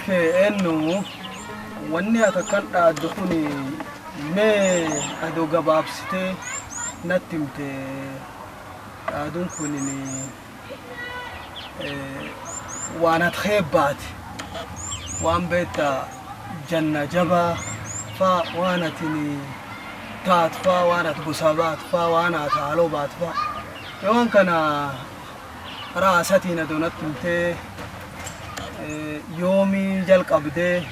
كي إنه واني أتكلم أدخوني ما أدو جباب ستة نتمت أدون كوني وانا تخيب بعد وان بيت جنة جبا فا وانا تني تات فا وانا تبصابات فا وانا تعلوبات فا يوان كان رأستي ندونت تمت يومي جل قبضه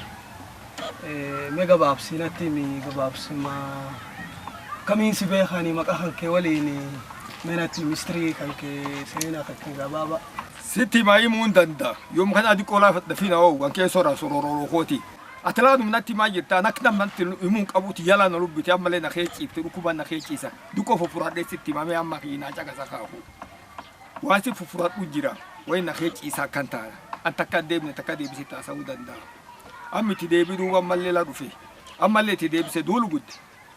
ميجا بابسي نتيمي بابسي ما كمين سبيخاني مكاهن كوليني مناتي مستري كان كسينا كان بابا ستي ما يمون دندا يوم كان أدي كولا فتدفينا أو وان كي سورا سورو خوتي أتلاد مناتي ما يرتا نكنا منتي يمون أبوتي يلا نلوب بتعمل لنا خيتي تركوبا نخيتي سا دوكو ففراد ستي ما مي أما كينا جاك سكاهو واسي ففراد وجرا وين نخيتي سا كانتا أنت كديم نتكديم ستا سودا دندا أمي تديبي دوما مالي رفي أما اللي تديبي سدول بود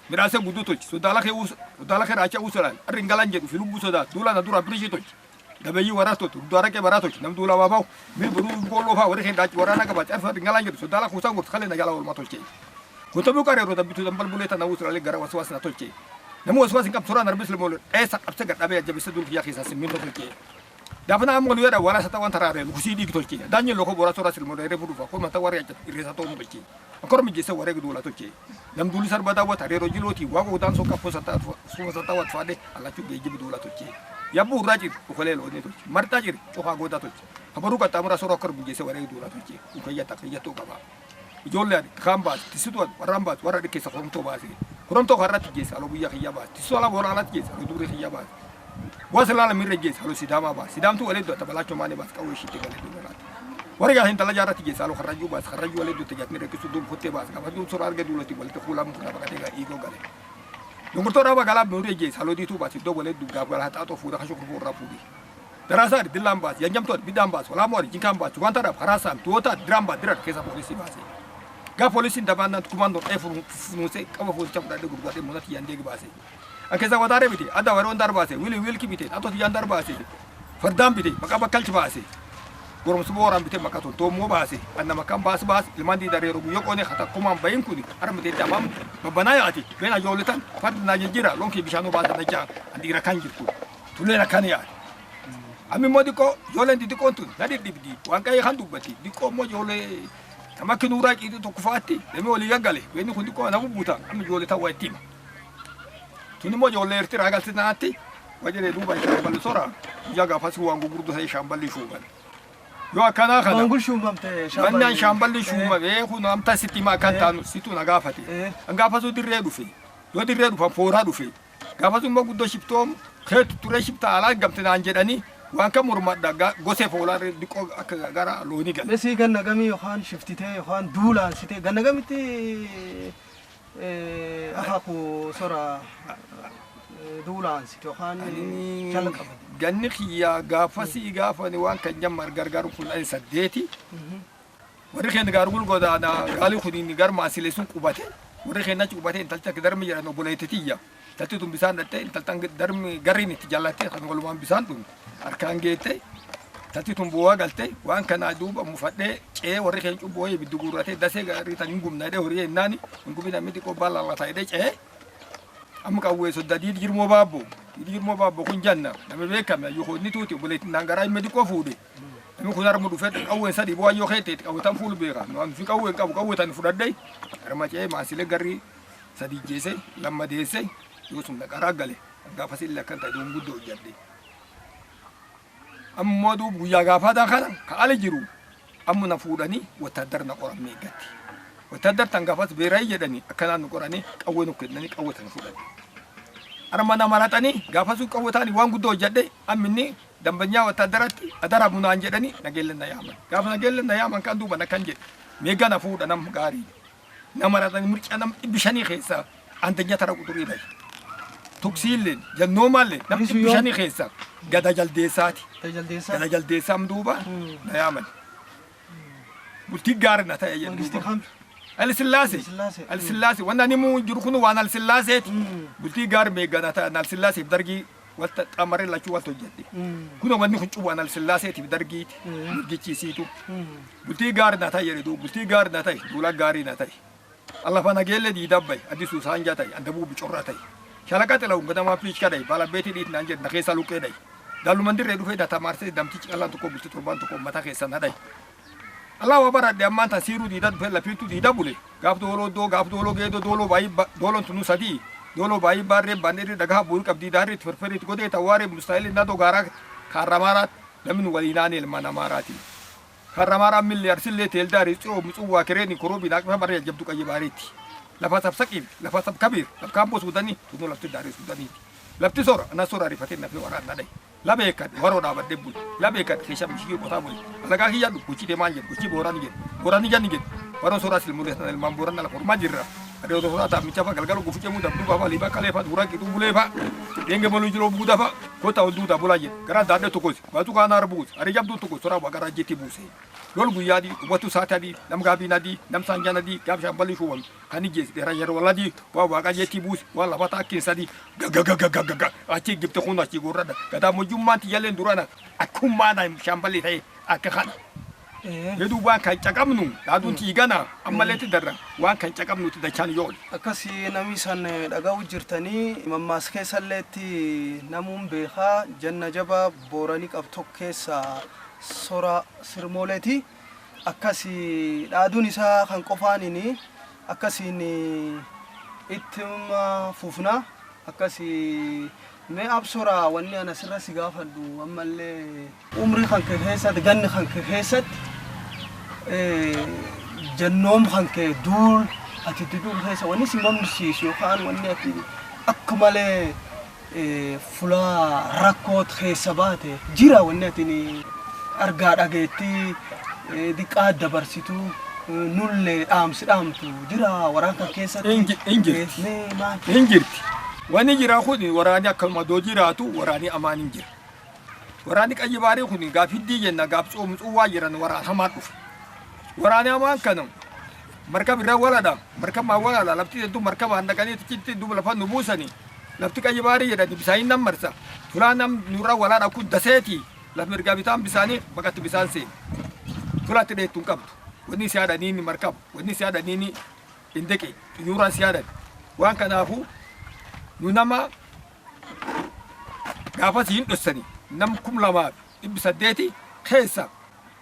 مراسة بدو توش سودالا خير راجع وصلان الرجالان جدو في لوبو سودا دولا ندورا بريجي توش دبي وراتو دولا كي براتوش نم دولا باباو مين بدو بقولوا فا وريخين راج ورانا كبات أرفع الرجالان جدو سودالا خوسان قط خلينا جالا والما توش كي كنت بكره رو دبي تدم بالبوليتا نوصل على جرا وسواس نتوش كي نمو وسواس إنكم سورا نربس المول إيسا أبتكر أبي أجيب سدول في أخي ساسين مين توش كي دافنا أمول ويرا ولا ستوان ترى لوكسي ديك توش كي دانيال لوكو بورا سورا سلمول ريفودو فا كل ما توري أجت إريساتو توش كي أكرم جيسا ورق دولا توشي لم دولي سر بدا وتاري رجلوتي واقو دان سو كابو ستا وتفادي على شو بيجي بدولا توشي يابو راجي وخلي لوني توشي مرتاجي وخا غودا توشي خبرو كتا مرا سورا كرم جيسا ورق دولا توشي وكيا تكيا تو كبا جولة خامبات تسيتوات ورامبات ورا دكيسا خرمتو باسي خرمتو خرات جيسا لو بيا خيا باس تسولا ورالات جيسا دوري خيا باس وصل على مير جيسا لو سيداما باس سيدام تو ولد تبلا چماني باس كوي شيتي ولد دولا ورجع هين تلا جارة تيجي سالو خرجوا بس خرجوا ولد تجات ميرك سودوم خطة بس كمان دول سرار جدول تقول تقول أم كنا بقى تيجا إيجو قال نقول ترى بقى لا بنوري جيس هلو دي تو بس دو ولد دو قابل هات أتو فورا خشوك فورا فودي دراسة دلام بس ينجم تو بدام بس ولا موري جيكام بس وان ترى فراسام توتا درام بس درات كيسا بوليسي بس كا بوليسي دبانا كوماندو فنوسي كم فوز تام دادو غربات مونا تيانديك بس أكيسا وداره بيتي أدا ورون دار بس ويل كي بيتي أتو تياندار بس فردام بيتي بقى بكالش بس gorom subo ram bite makato to mo base anna makam bas ilmandi dare rubu yokone khata kuma bayin kudi armate tamam babana yati bena yolitan fad na jira lonki bishano basa na ja andira kanjirku tulera kanya ami modi ko yolendi di kontu nadi dibdi wankay khandu bati di ko mo yole tamakinu raki to kufati demi woli yagale weni kundi ko na bubuta ami yole tawatim tuni mo yole erti ragal tinati wajere duba shambal sora yaga fasu wangu gurdu hay shambal shuban yo kana kana نقول شو ممتى شامبل بنا شامبل شو ما به هو نامتا ستي ما كان تانو ستو نغافتي نغافتو ديريدو في يو ديريدو فورادو في غافتو ما غدو شيبتوم خيت توري شيبتا على غمتنا انجداني وان كمر مدغا غوسي فولار ديكو غارا لوني غل بس كان نغمي يوخان شفتي يوخان دولا ستي غنغمتي اخاكو سورا دولا ستي يوخان جلق ganni khiya gafasi gafani wan kan jammar gargar kun ay saddeti wari khen gargul goda da gali khudini gar masile sun qubate wari khen nachi qubate talta dar mi yano bolaytetiya talti tum bisan datte taltang dar mi garini tijallati khan gol wan bisan dum arkan gete talti tum buwa galte wan kan aduba mufadde ce wari khen quboye bidugurate dase gari tan ngum na de horiye nani ngubina miti ko balla la tay de ce am ka weso dadi dirmo babbo kun janna dama be kam yo ni tuti bolet nangara medi ko fude mi ko narmu du fet awen sadi bo yo khete aw tan fulu be ga no am fi kawen kaw tan fu dadday arma ce ma sile gari sadi jese lamma dese yo sum da karagale ga fasil la kanta do nguddo jadde am modu bu ya ga fada kan ka alajiru am na fudani wata darna qoram me gatti wata dar tanga fas be ray yedani akana no qorani kawenu kedani kawatan fudani armana maratani gafasu kawatani wangu do jadde amini dambanya wata darati adara muna anjedani nagellen na yaman gafa nagellen na yaman kan duba na kanje me gana fuda nam gari na maratani murcanam ibishani khesa andanya tara kuturi dai tuksilin ya normal nam ibishani khesa gada jaldesati gada jaldesam duba na yaman bulti gar na tayen السلاسي وانا نمو جركونو وانا السلاسي بلتي غار ميغانا تا السلاسي بدرجي wata qamare lachu wato jeddi kuno wanni kun cubu anal sillaseeti bidargiiti gichisiitu bultii gaari na ta'e jedhu bultii gaari na ta'e duula gaarii na ta'e Allah fana geelle di dabbay adisu sanja ta'e andabu bicorra ta'e shalaqate law ngadama piich kadai bala beeti dit nan jedna keessa luqee dai dalu mandirre dhufe data marse damti Allah tokko bultii torban tokko mata keessa na dai Allah wa barade amma ta siru di dad bella pitu di dabule gaf dolo geedo dolo bayi dolon tunu sadi dolo bayi barre bandiri daga bul kabdi dari ferferi gode taware mustail na do garak karamarat lamin walinani el manamarati karamara milyar sille tel dari tso mutsuwa kereni korobi nak bare jabdu kay bariti lafa sab sakib lafa sab kabir laf kampo sudani tuno lafti dari sudani lafti sora ana sora rifatin na fi waran na dai labe kat waro da badde bul labe kat khisham shi ko tabul alaga hiya du kuci de manje kuci borani jan ngi waro sora sil mules na el mamburan na la forma jirra ado do ta mi chapa galgalo go fuce mu da duba bali ba kale fa dura ki du bule fa denge malu jiro bu da fa ko ta du da bulaje gara da de to ko ba tu kana arbu ari jabdu to ko sora ba gara jeti buse lol gu yadi watu sata di nam gabi nadi nam sanjana di gab sha bali shuwal kani je de rayer wala di wa ba ga jeti buse wala bata kin sadi ga a ci gibta khuna ci gorada kada mo jummanti yalen durana akumma na shambali tay akhan yedu wa kan cakamnu dadun ti gana amma leti darra wa kan cakamnu ti da kan yol akasi nami san daga wujirtani mammas keesaletti namun beekha janna jaba borani qabtok keessa sora sirmoleti akasi dadun isa kan qofaanini akasi ni ittima fufna akasi me absora wanni ana sirra sigafadu amalle umri kan keessa ganni kan keessa jannom khanke dul ati dul hesa wani singam si kan wani ati akmale fula rakot khesabate jira wani ati ni arga dageti diqa dabarsitu nulle damtu jira waranka kesa ingirti ne ma ingirti wani jira khudi warani akalma do jira tu warani amanin jira warani kayibare khudi gafiddi jenna gafso mutsuwa jiran wara hamadu warani aman kanam markab ra walada markab ma walada lapti du markab anda kani titti du lafa nubusani lapti kay bari yada bisain nam marsa fulanam nura walada ku daseti la markab tam bisani bagat bisanse fulati de tunkab wani siada nini markab wani siada nini indeke nura siada wan kana fu nunama gafati indosani nam kumlama ibisadeti khesa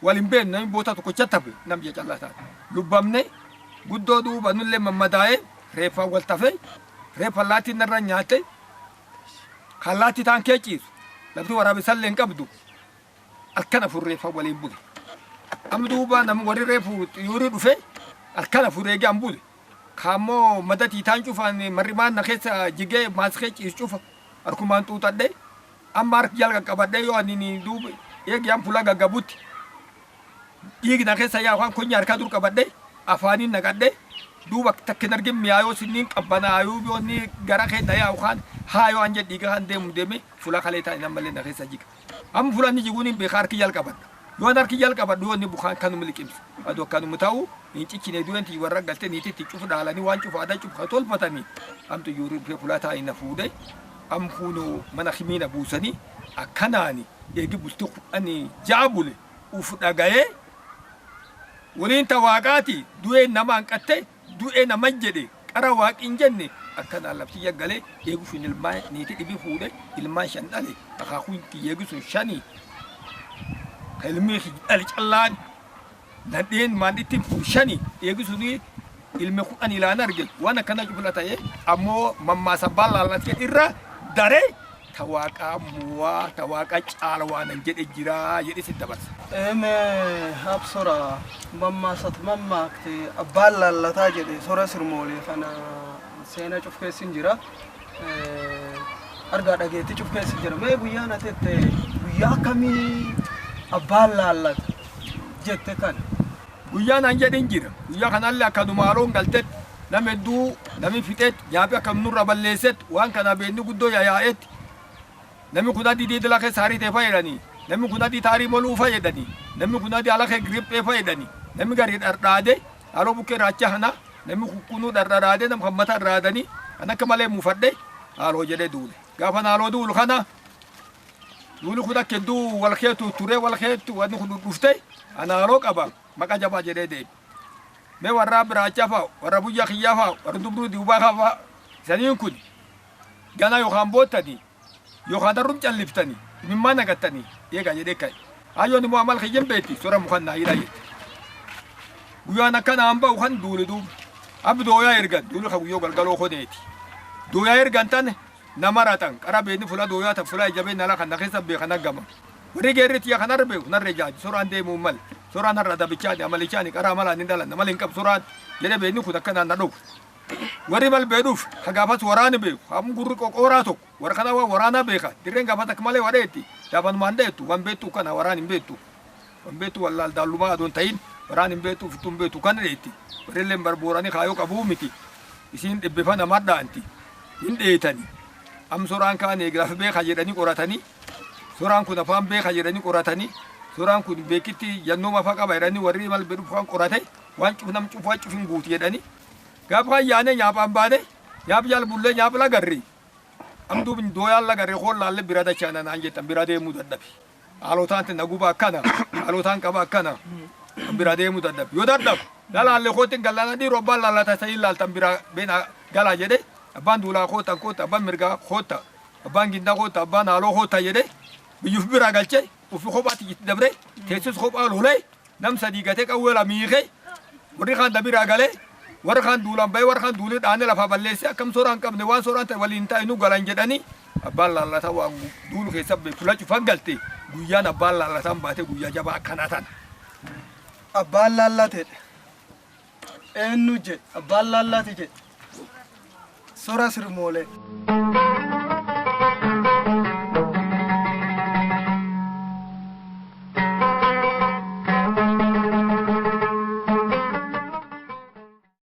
walimben nam bota to ko chatabe nam je challata lubamne guddo du banulle mamadae refa waltafe refa lati narra nyaate khalati tan keci labdu warabe sallen qabdu alkana fu refa walimbu amdu ba nam wari refu yuri dufe alkana fu rege ambul kamo madati tan cufani mariman na khesa jige mas kheci cufa arkuman tu tadde amar jalga kabade yo anini du yegi am pulaga gabuti yigi na kesa ya kan kunyar kadur kabadde afani nagadde duba takkinargim miayo sinin qabana ayubi ni garake da ya kan hayo anje diga han dem deme fula khaleta ina male na kesa jik am fula ni jiguni be khar ki yal kabad do nar ki yal kabad do ni bukhan kanu milikim ado kanu mutaw ni cikine do enti warra galte ni titi cufu dala ni wancu fa da cufu khatol patani am to yuri be fula ta ina fude am kuno mana khimina busani akanani yegi bultu ani jabule ufu dagaye wurin tawaqati du'e nama anqatte du'e nama jede qara waqin jenne akkana lafti yagale yegu finil ma ni ti dibi fude ilma shandale aka kun ki yegu sun shani kalmi al challan dan den man ditin fu shani yegu suni ilme ku an ila nargel wana kana jubulata ye ammo mamma saballa lati irra dare tawaqa muwa tawaqa chalwa nan jede jira yedi sidabat eme absora mamma sat mamma kti aballa la tajede sora sirmoli fana sena chufke sinjira arga dageti chufke sinjira me buyana tete buya kami aballa la jette kan buyana jede jira buya kan alla kanu maro galtet namedu nami fitet yabe kam nurra balleset wan kana be ni guddo ya yaet nami kudadi di la ke sari te faydani nami kudadi tari molu faydani nami kudadi ala ke grip e faydani nami gari dardade alo buke racha hana nami kunu dardade nam khamata radani ana kamale mufadde alo jede dule gafana alo dul khana duuli kun akka hedduu wal keetu turee wal keetu wanni kun dhuftee ana haroo qaba maqaa jabaa jedhee deebi. Mee warra biraachaa fa'a warra buyyaa kiyyaa fa'a warra dubruu duubaa fa'a isaniin kun gana yookaan boottanii yookaan darruun calliftanii mimmaa naqattanii eegaa jedhee ka'e. Hayyoon immoo amal kiyyan beetti sora mukan naa hidhaa jette. Guyyaan akkanaan ba'u kan duuli duuba. Abbi dooyaa ergan duuli ka guyyoo galgaloo koneeti. Dooyaa ergan tan nama ratan qara beekni fula dooyaa ta fula ijabeen ala kan nakeessa beekan agama. Warri geerritti yaa kanar beeku narree jaaji soraan deemuu mal soraan har'a dabichaani amalichaani qara malaan hin dalan namal hin qab soraan jedhee beekni kun akkanaan na dhufu. Warri mal beedhuuf hagaafas waraani beeku hamu gurri qoqooraa tokko warra kana waan waraanaa beeka dirreen gaafas akka malee wareetti daabanumaan dheettu waan beektu kana waraan hin beektu waan beektu wallaal daallumaa adoon ta'in waraan hin beektu fittuun beektu kan dheetti warrilleen barbooranii kaayoo qabuu miti isiin dhibbifa namaa dhaanti hin dheetani am soraan kaan eegiraaf beeka jedhanii qoratanii soraan kun afaan beeka jedhanii qoratanii soraan kun beekitti yannooma fa'a qaba jedhanii warri mal beedhuuf waan qorate waan cufnam cufaa cufin guuti jedhanii gaafa yaane nyaaphaan baane nyaap jaal bullee nyaap lagarri amdu bin doyal lagarri hollaalle bira dachana naan jettan bira deemuu dadhabi haalotaan te naguba akkana haalotaan qaba akkana bira deemuu dadhabi yoo dadhab dalaalle kootin gallana di robbaan laalata sayin laaltan bira beena gala jedhe abbaan duulaa koota koota abbaan mirgaa koota abbaan gindaa koota abbaan haaloo koota jedhe biyyuuf bira galche ufi kophaatti jitti dabre teessus kophaa lolee nam sadii gatee qawweela miiqee warri kaan dabiraa galee warra kan duulan bay warra kan duuli dhaane lafa balleesse akkam soraan qabne waan soraan ta'e waliin ta'e nu galan jedhanii abbaan laallata waan duulu keessa beekula cufan galte guyyaan abbaan laallataan baate guyyaa jabaa akkanaa tan. Abbaan laallatedha. Eenyu jedhe abbaan laallate jedhe sora sirmoolee.